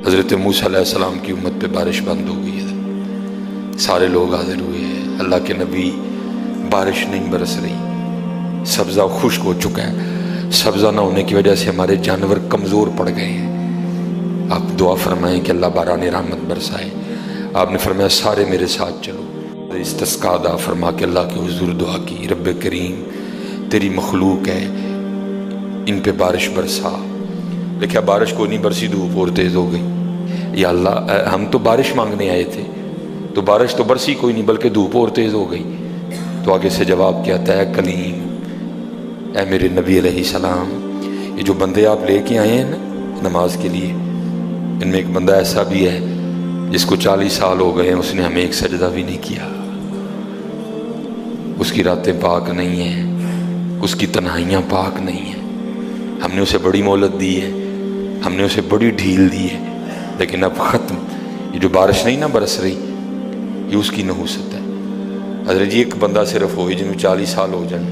حضرت موسیٰ علیہ السلام کی امت پہ بارش بند ہو گئی ہے، سارے لوگ حاضر ہوئے ہیں، اللہ کے نبی بارش نہیں برس رہی، سبزہ خشک ہو چکا ہے، سبزہ نہ ہونے کی وجہ سے ہمارے جانور کمزور پڑ گئے ہیں، آپ دعا فرمائیں کہ اللہ باران رحمت برسائے۔ آپ نے فرمایا سارے میرے ساتھ چلو، استسقاء ادا فرما کے اللہ کے حضور دعا کی، رب کریم تیری مخلوق ہے، ان پہ بارش برسا۔ دیکھا بارش کو نہیں برسی، دھوپ اور تیز ہو گئی۔ یا اللہ ہم تو بارش مانگنے آئے تھے، تو بارش تو برسی کوئی نہیں بلکہ دھوپ اور تیز ہو گئی۔ تو آگے سے جواب کیا تھا، اے کلیم، اے میرے نبی علیہ السلام، یہ جو بندے آپ لے کے آئے ہیں نا نماز کے لیے، ان میں ایک بندہ ایسا بھی ہے جس کو 40 سال ہو گئے ہیں، اس نے ہمیں ایک سجدہ بھی نہیں کیا، اس کی راتیں پاک نہیں ہیں، اس کی تنہائیاں پاک نہیں ہیں، ہم نے اسے بڑی مہلت دی ہے، ہم نے اسے بڑی ڈھیل دی ہے، لیکن اب ختم۔ یہ جو بارش نہیں نہ برس رہی، یہ اس کی نحوست ہے۔ حضرت جی ایک بندہ صرف ہوئی جنہوں 40 سال ہو جائیں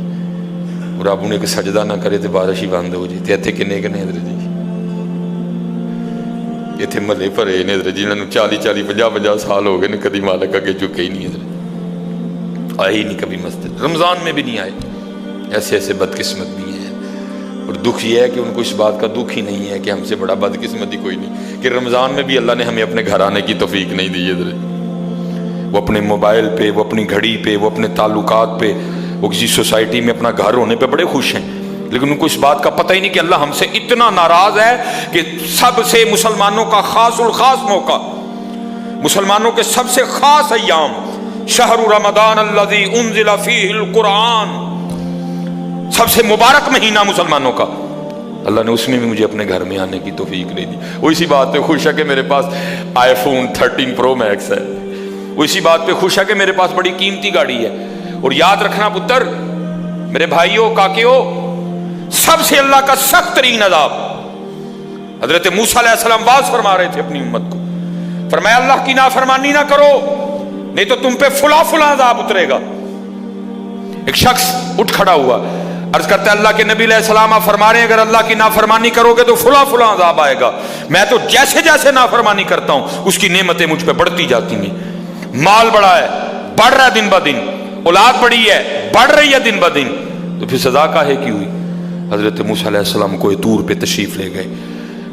اور آپ انہیں ایک سجدہ نہ کرے تو بارش ہی بند ہو جائے۔ اتنے کنے کنے حضرت جی اتنے محلے بھرے نے حضرت جی، انہوں 40 50 سال ہو گئے نے، کدی مالک اگے چکے ہی نہیں، حضرت آئے ہی نہیں کبھی مسجد، رمضان میں بھی نہیں آئے۔ ایسے ایسے بدقسمت بھی ہیں، اور دکھ یہ ہے کہ ان کو اس بات کا دکھ ہی نہیں ہے کہ ہم سے بڑا بدقسمت ہی کوئی نہیں کہ رمضان میں بھی اللہ نے ہمیں اپنے گھر آنے کی توفیق نہیں دی۔ حضرت وہ اپنے موبائل پہ، وہ اپنی گھڑی پہ، وہ اپنے تعلقات پہ، وہ کسی سوسائٹی میں اپنا گھر ہونے پہ بڑے خوش ہیں، لیکن ان کو اس بات کا پتہ ہی نہیں کہ اللہ ہم سے اتنا ناراض ہے کہ سب سے مسلمانوں کا خاص الخاص موقع، مسلمانوں کے سب سے خاص ایام، شہر رمضان الذی انزل فیہ القرآن، سب سے مبارک مہینہ مسلمانوں کا، اللہ نے اس میں بھی مجھے اپنے گھر میں آنے کی توفیق نہیں دی۔ وہ اسی بات پہ خوش ہے کہ میرے پاس آئی فون 13 پرو میکس ہے، وہ اسی بات پہ خوش ہے کہ میرے پاس بڑی قیمتی گاڑی ہے۔ اور یاد رکھنا پتر، میرے بھائیوں کاکیوں، سب سے اللہ کا سخت ترین عذاب، حضرت موسیٰ علیہ السلام واز فرما رہے تھے اپنی امت کو، فرمایا اللہ کی نافرمانی نہ کرو نہیں تو تم پہ فلاں فلاں عذاب اترے گا۔ ایک شخص اٹھ کھڑا ہوا، عرض کرتا ہے اللہ کے نبی علیہ السلام آپ فرما رہے ہیں اگر اللہ کی نافرمانی کرو گے تو فلاں فلاں عذاب آئے گا، میں تو جیسے جیسے نافرمانی کرتا ہوں اس کی نعمتیں مجھ پہ بڑھتی جاتی ہیں، مال بڑا ہے، بڑھ رہا ہے دن بہ دن، اولاد بڑی ہے، بڑھ رہی ہے دن بہ دن، تو پھر سزا کاہے کی ہوئی؟ حضرت موسیٰ علیہ السلام کوہ طور پہ تشریف لے گئے،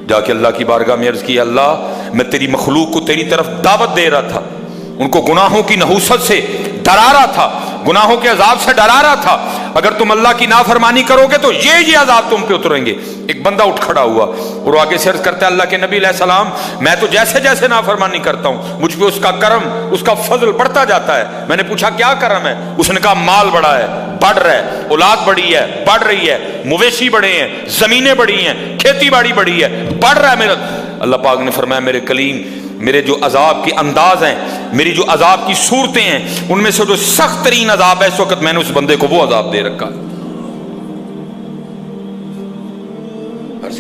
جا کے اللہ کی بارگاہ میں عرض کی، اللہ میں تیری مخلوق کو تیری طرف دعوت دے رہا تھا، ان کو گناہوں کی نحوست سے ڈرا رہا تھا، گناہوں کے عذاب سے ڈرا رہا تھا، اگر تم اللہ کی نافرمانی کرو گے تو یہ عذاب تم پہ اتریں گے۔ ایک بندہ اٹھ کھڑا ہوا اور آگے سے عرض کرتا ہے اللہ کے نبی علیہ السلام میں تو جیسے جیسے نافرمانی کرتا ہوں مجھ پہ اس کا کرم، اس کا فضل بڑھتا جاتا ہے۔ میں نے پوچھا کیا کرم ہے؟ اس نے کہا مال بڑا ہے، بڑھ رہا ہے، اولاد بڑی ہے، بڑھ رہی ہے، مویشی بڑے ہیں، زمینیں بڑی ہیں، کھیتی باڑی بڑی ہے، بڑھ رہا ہے میرا۔ اللہ پاک نے فرمایا میرے کلیم، میرے جو عذاب کے انداز ہیں، میری جو عذاب کی صورتیں ہیں، ان میں سے جو سخت ترین عذاب ہے اس وقت میں نے اس بندے کو وہ عذاب دے رکھا۔ عرض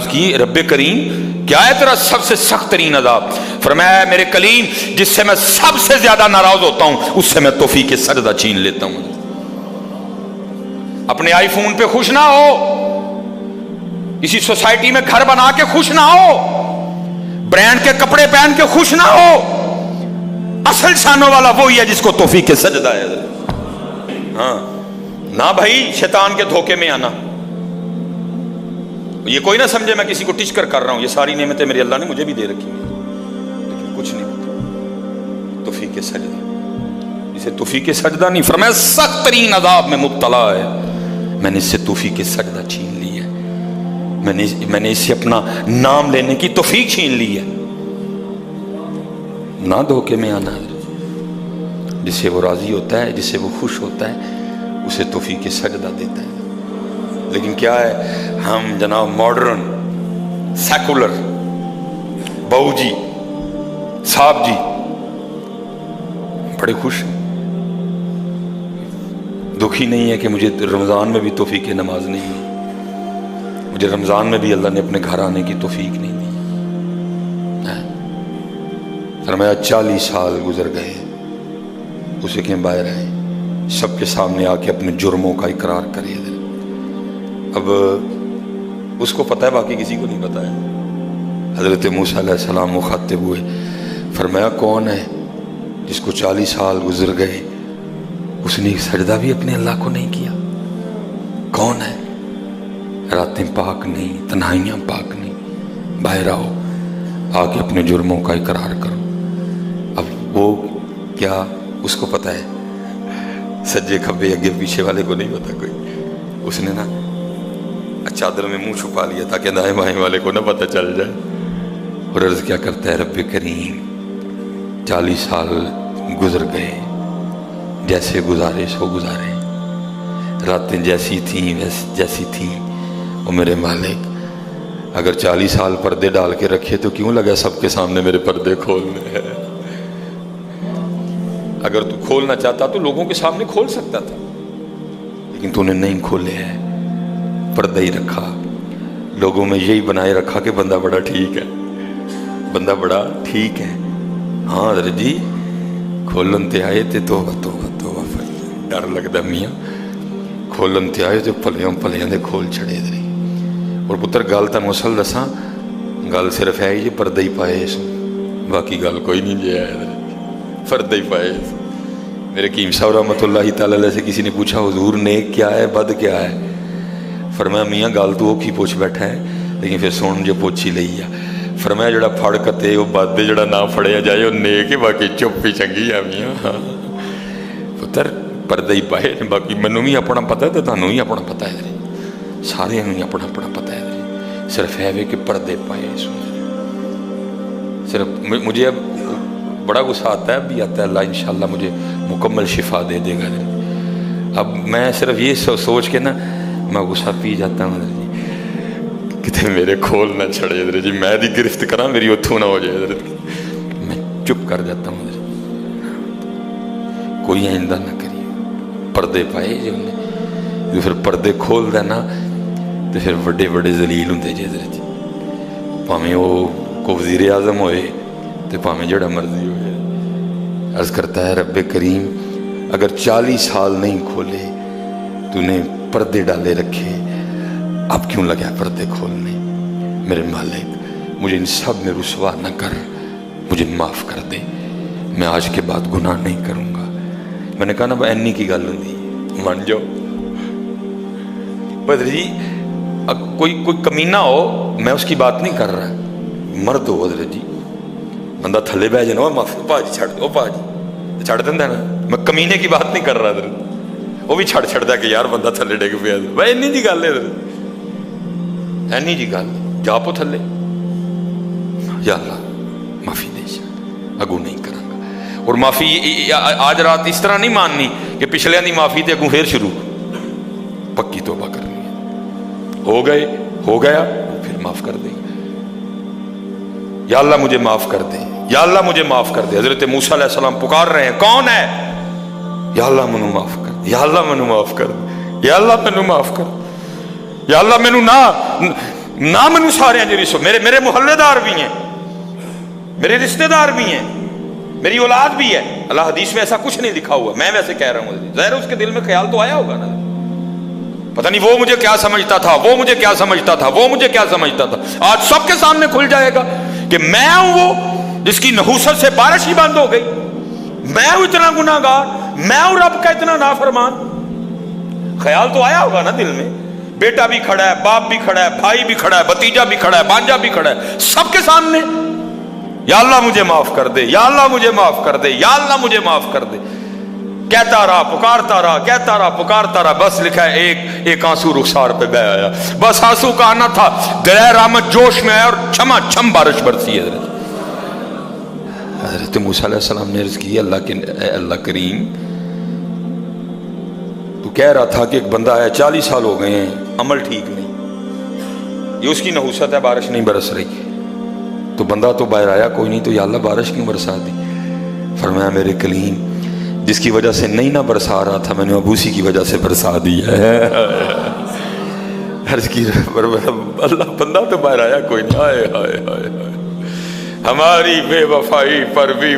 کی رب کریم کیا ہے تیرا سب سے سخت ترین عذاب؟ فرمایا میرے کلیم جس سے میں سب سے زیادہ ناراض ہوتا ہوں اس سے میں توفیق سجدہ چھین لیتا ہوں۔ اپنے آئی فون پہ خوش نہ ہو، کسی سوسائٹی میں گھر بنا کے خوش نہ ہو، برانڈ کے کپڑے پہن کے خوش نہ ہو، اصل شانوں والا وہی ہے جس کو توفیق سجدہ ہے۔ ہاں نہ بھائی شیطان کے دھوکے میں آنا، یہ کوئی نہ سمجھے میں کسی کو ٹچ کر رہا ہوں، یہ ساری نعمتیں میری اللہ نے مجھے بھی دے رکھی ہیں، لیکن کچھ نہیں ہوتا توفیق سجدہ، اسے توفیق سجدہ نہیں فرمایا سخت ترین عذاب میں مبتلا ہے، میں نے اس سے توفیق سجدہ چھین لی ہے، میں نے اس سے اپنا نام لینے کی توفیق چھین لی ہے۔ نہ دھوکے میں آنا، جس سے وہ راضی ہوتا ہے، جس سے وہ خوش ہوتا ہے اسے توفیق سجدہ دیتا ہے۔ لیکن کیا ہے ہم جناب ماڈرن سیکولر بہو جی صاحب جی بڑے خوش ہیں، دکھی نہیں ہے کہ مجھے رمضان میں بھی توفیق نماز نہیں ہے، مجھے رمضان میں بھی اللہ نے اپنے گھر آنے کی توفیق نہیں دی۔ فرمایا 40 سال گزر گئے، اسے کہ باہر آئے، سب کے سامنے آ کے اپنے جرموں کا اقرار کرے۔ اب اس کو پتہ ہے، باقی کسی کو نہیں پتہ ہے۔ حضرت موسیٰ علیہ السلام مخاطب ہوئے، فرمایا کون ہے جس کو 40 سال گزر گئے اس نے ایک سجدہ بھی اپنے اللہ کو نہیں کیا؟ کون ہے؟ راتیں پاک نہیں، تنہائیاں پاک نہیں، باہر آؤ، آ کے اپنے جرموں کا اقرار کرو۔ اب وہ کیا اس کو پتہ ہے؟ سجے کھبے اگے پیچھے والے کو نہیں پتا کوئی۔ اس نے نا چادر میں منہ چھپا لیا تاکہ دائیں بائیں والے کو نہ پتہ چل جائے، اور عرض کیا کرتا ہے، رب کریم 40 سال گزر گئے، جیسے گزارے سو گزارے، راتیں جیسی تھیں جیسی تھیں، اور میرے مالک اگر 40 سال پردے ڈال کے رکھے تو کیوں لگا سب کے سامنے میرے پردے کھولنے ہیں؟ اگر تو کھولنا چاہتا تو لوگوں کے سامنے کھول سکتا تھا، لیکن تو نے نہیں کھولے ہیں، پردہ ہی رکھا، لوگوں میں یہی بنائے رکھا کہ بندہ بڑا ٹھیک ہے، بندہ بڑا ٹھیک ہے۔ ہاں حضرت جی کھولن تے آئے تے توبہ توبہ توبہ، ڈر لگتا میاں، کھولن تے آئے تے پلیاں پلیاں دے کھول چھڑے دے۔ اور پتر گل تا مسل دساں، گل صرف ہے یہ پردہ ہی پائے اس، باقی گل کوئی نہیں جی ہے، پردہ ہی پائے۔ میرے قیم صاحب رحمۃ اللہ تعالی علیہ سے کسی نے پوچھا حضور نیک کیا ہے بد کیا ہے؟ فرمایا میاں گل تو وہ کی پوچھ بیٹھا ہے، لیکن پھر سن جو پوچھ ہی لئی ہے۔ فرمایا جڑا پھڑ کتے وہ بد، جڑا نہ پھڑیا جائے وہ نیک ہے، باقی چپ ہی چنگی ہے میاں۔ پتر پردہ ہی پائے، باقی منوں بھی اپنا پتہ ہے تو تانوں ہی اپنا پتہ ہے، سارے ہی اپنا اپنا پتہ ہے، صرف ہے کہ پردے پائے۔ صرف مجھے اب بڑا غصہ آتا ہے، اب بھی آتا ہے، اللہ انشاءاللہ مجھے مکمل شفا دے دے گا۔ اب میں صرف یہ سوچ کے نا میں غصہ پی جاتا ہوں حضرت جی، کتے میرے کھول نہ چھڑے حضرت جی، میں دی گرفت کرا میری اتھو نہ ہو جائے حضرت جی، میں چپ کر جاتا ہوں حضرت جی، کوئی آئندہ نہ کری۔ پردے پائے جی انہیں، جو پھر پردے کھول دینا تو پھر بڑے بڑے ذلیل ہوں جی حضرت جی، پاویں وہ کو وزیر اعظم ہوئے تو پاویں جڑا مرضی ہو جائے۔ عرض کرتا ہے رب کریم اگر 40 سال نہیں کھولے تو نے پردے ڈالے رکھے، اب کیوں لگا پردے کھولنے؟ میرے مالک مجھے ان سب میں رسوا نہ کر، مجھے معاف کر دے، میں آج کے بعد گناہ نہیں کروں گا۔ میں نے کہا نا اینی کی گل ہوں مان جاؤ بدر جی، کوئی کمینہ ہو میں اس کی بات نہیں کر رہا، مرد ہو حضرت جی، بندہ تھلے بہ جانا معافی پا جی چھڑ دو، پا جی چھڑ دینا نا، میں کمینے کی بات نہیں کر رہا حضرت، وہ بھی چھڑ چھڑ دا کہ یار بندہ تھلے ڈگ پیا، بھائی اینی جی گل ہے حضرت، اینی جی گل جا پو تھلے، یا اللہ معافی دے جا، اگو نہیں کروں گا۔ اور معافی آج رات اس طرح نہیں ماننی کہ پچھلے دی معافی تے اگوں پھر شروع، پکی توبہ کرنی ہے، ہو گئے ہو گیا پھر معاف کر دے، یا اللہ مجھے معاف کر دے، یا اللہ مجھے معاف کر دے۔ حضرت موسیٰ علیہ السلام پکار رہے ہیں، کون ہے؟ یا اللہ منو معاف کر دے، یا اللہ منو معاف کر دے، یا اللہ منو معاف کر دے، یا اللہ منو نہ منو سارے ہیں جی، میرے محلے دار بھی ہیں، میرے رشتہ دار بھی ہیں، میری اولاد بھی ہے۔ اللہ حدیث میں ایسا کچھ نہیں لکھا ہوا، میں ویسے کہہ رہا ہوں، ظاہر اس کے دل میں خیال تو آیا ہوگا نا، پتہ نہیں وہ مجھے کیا سمجھتا تھا، وہ مجھے کیا سمجھتا تھا، وہ مجھے کیا سمجھتا تھا۔ آج سب کے سامنے کھل جائے گا کہ میں ہوں وہ جس کی نحوست سے بارش ہی بند ہو گئی، میں ہوں اتنا گناہ گار، میں ہوں رب کا اتنا نافرمان۔ خیال تو آیا ہوگا نا دل میں، بیٹا بھی کھڑا ہے، باپ بھی کھڑا ہے، بھائی بھی کھڑا ہے، بھتیجا بھی کھڑا ہے، بانجا بھی کھڑا ہے، سب کے سامنے یا اللہ مجھے معاف کر دے، یا اللہ مجھے معاف کر دے، یا اللہ مجھے معاف کر دے، کہتا رہا پکارتا رہا، کہتا رہا پکارتا رہا، بس لکھا ہے ایک آنسو رخسار پہ بہ آیا، بس آنسو کا آنا تھا، دریا رحمت جوش میں آیا اور چھما چھم بارش برسی ہے۔ حضرت موسیٰ علیہ السلام نے عرض کی، اللہ کریم تو کہہ رہا تھا کہ ایک بندہ ہے 40 سال ہو گئے ہیں، عمل ٹھیک نہیں، یہ اس کی نحوست ہے، بارش نہیں برس رہی، تو بندہ تو باہر آیا کوئی نہیں، تو یا اللہ بارش کیوں برسا دی؟ فرمایا میرے کلیم جس کی وجہ سے نہیں نہ برسا رہا تھا میں نے اب اسی کی وجہ سے برسا دی ہے۔ عرض کی اللہ بندہ تو باہر آیا کوئی نہیں، ہائے ہائے ہائے ہائے، ہماری بے وفائی پر بھی